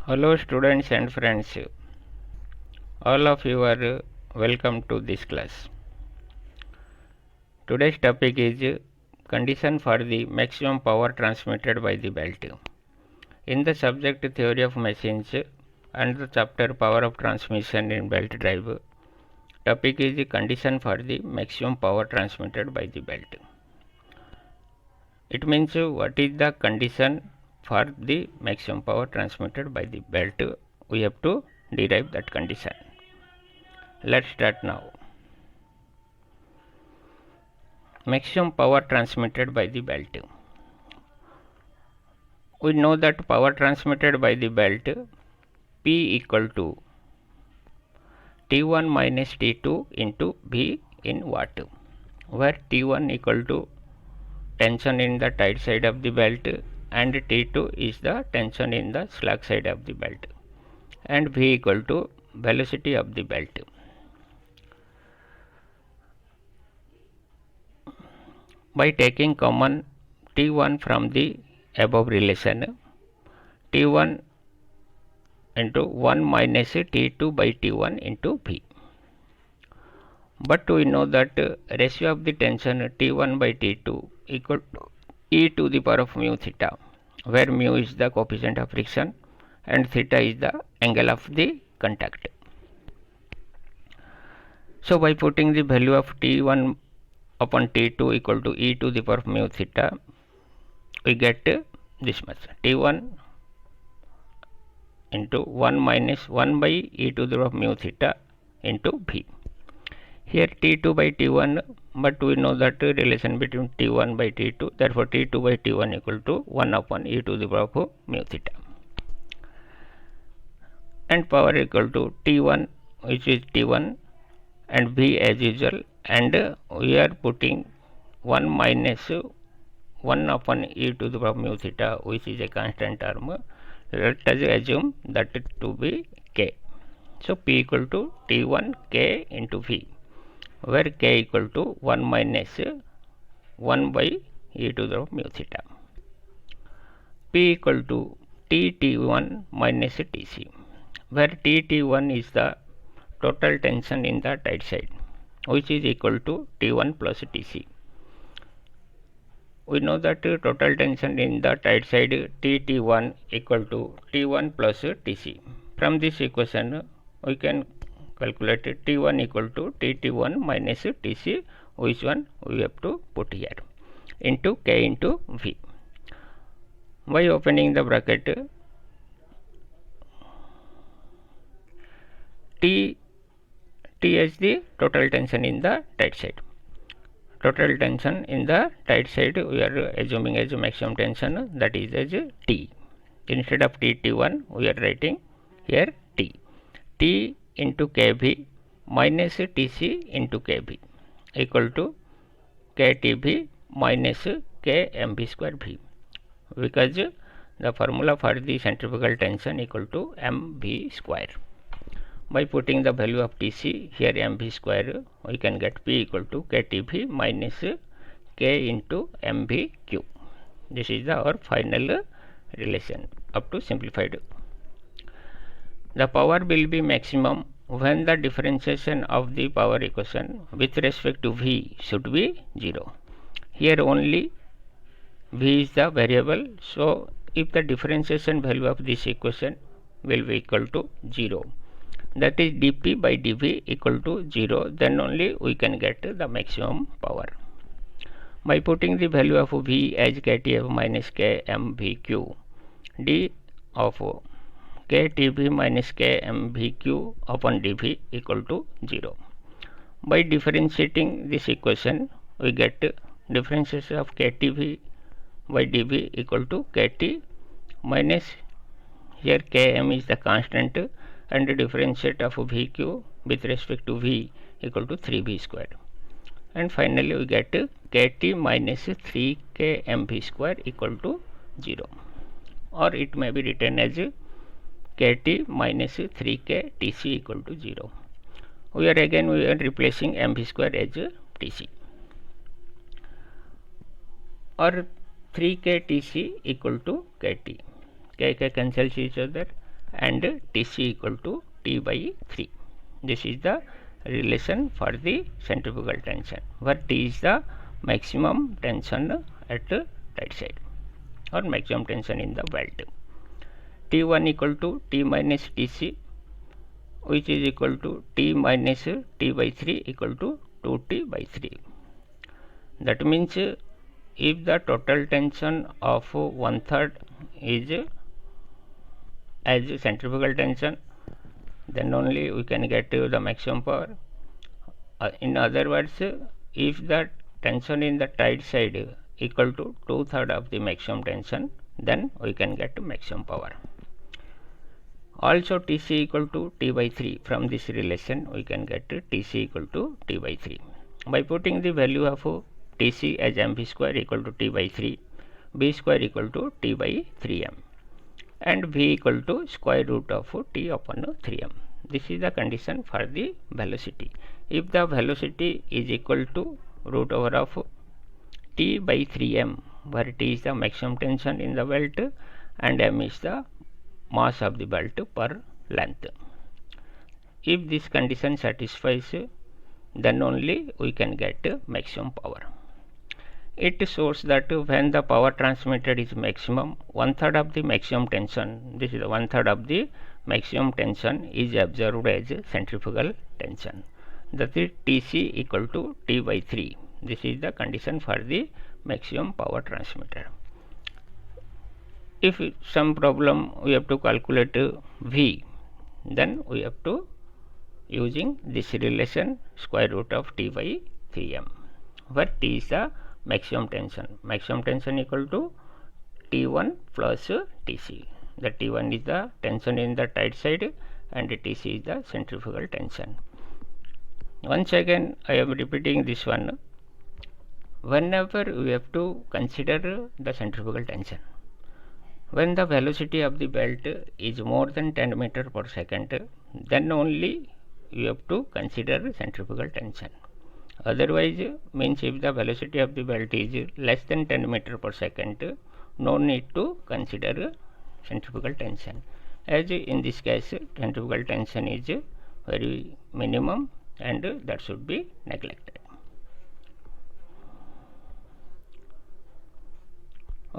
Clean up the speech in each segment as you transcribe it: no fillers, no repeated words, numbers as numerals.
Hello students and friends, all of you are welcome to this class. Today's topic is condition for the maximum power transmitted by the belt. In the subject theory of machines and the chapter power of transmission in belt drive, topic is the condition for the maximum power transmitted by the belt. It means what is the condition for the maximum power transmitted by the belt. We have to derive that condition. Let's start now. Maximum power transmitted by the belt. We know that power transmitted by the belt P equal to T1 minus T2 into V in watt, where T1 equal to tension in the tight side of the belt and T2 is the tension in the slack side of the belt, and V equal to velocity of the belt. By taking common T1 from the above relation, T1 into 1 minus T2 by T1 into V. But we know that ratio of the tension T1 by T2 equal to e to the power of mu theta, where mu is the coefficient of friction and theta is the angle of the contact. So by putting the value of T1 upon T2 equal to e to the power of mu theta, we get this much: T1 into 1 minus 1 by e to the power of mu theta into V. Here T2 by T1, but we know that relation between T1 by T2, therefore T2 by T1 equal to 1 upon e to the power of mu theta, and power equal to T1, which is T1, and V as usual, and we are putting 1 minus 1 upon e to the power of mu theta, which is a constant term. Let us assume that to be K. So P equal to T1 K into V, where K equal to 1 minus 1 by e to the mu theta. P equal to T1 minus Tc, where T1 is the total tension in the tight side, which is equal to T1 plus Tc. We know that total tension in the tight side T1 equal to T1 plus Tc. From this equation we can calculate T1 equal to T1 minus Tc, which one we have to put here, into K into V. By opening the bracket, T is the total tension in the tight side. Total tension in the tight side we are assuming as maximum tension, that is as T. Instead of T1 we are writing here T. T into Kv minus Tc into Kv equal to Ktv minus Kmv square V, because the formula for the centrifugal tension equal to mv square. By putting the value of Tc here mv square, we can get P equal to Ktv minus K into mv cube. This is our final relation up to simplified. The power will be maximum when the differentiation of the power equation with respect to V should be 0. Here only V is the variable, so if the differentiation value of this equation will be equal to 0, that is dp by dv equal to 0, then only we can get the maximum power. By putting the value of V as Ktf minus Kmvq, d of Ktv minus Kmvq upon dv equal to 0. By differentiating this equation, we get differentiation of Ktv by dv equal to Kt minus, here Km is the constant, and the differentiate of Vq with respect to V equal to 3V square, and finally we get Kt minus 3Kmv square equal to 0, or it may be written as Kt minus 3K Tc equal to 0. We are replacing mv square as Tc, or 3K Tc equal to Kt. K cancels each other, and Tc equal to T by 3. This is the relation for the centrifugal tension, where T is the maximum tension at right side or maximum tension in the belt. T1 equal to T minus Tc, which is equal to T minus T by 3 equal to 2T by 3. That means if the total tension of 1/3 is as centrifugal tension, then only we can get the maximum power. In other words, if the tension in the tight side equal to 2/3 of the maximum tension, then we can get maximum power. Also Tc equal to T by 3. From this relation we can get Tc equal to T by 3. By putting the value of Tc as mv square equal to T by 3, b square equal to T by 3m, and v equal to square root of T upon 3m. This is the condition for the velocity. If the velocity is equal to root over of T by 3m, where T is the maximum tension in the belt and m is the mass of the belt per length. If this condition satisfies, then only we can get maximum power. It shows that when the power transmitted is maximum, 1/3 of the maximum tension, this is 1/3 of the maximum tension is observed as centrifugal tension. That is Tc equal to T by 3. This is the condition for the maximum power transmitted. If some problem we have to calculate V, then we have to using this relation square root of T by 3m, where T is the maximum tension. Maximum tension equal to T1 plus Tc. The T1 is the tension in the tight side and Tc is the centrifugal tension. Once again I am repeating this one. Whenever we have to consider the centrifugal tension, when the velocity of the belt is more than 10 meter per second, then only you have to consider centrifugal tension. Otherwise, means if the velocity of the belt is less than 10 meter per second, no need to consider centrifugal tension. As in this case, centrifugal tension is very minimum and that should be neglected.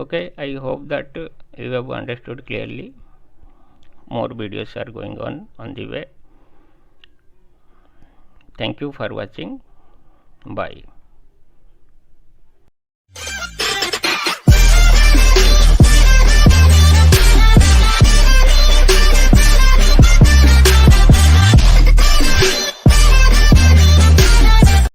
Okay, I hope that you have understood clearly. More videos are going on the way. Thank you for watching. Bye.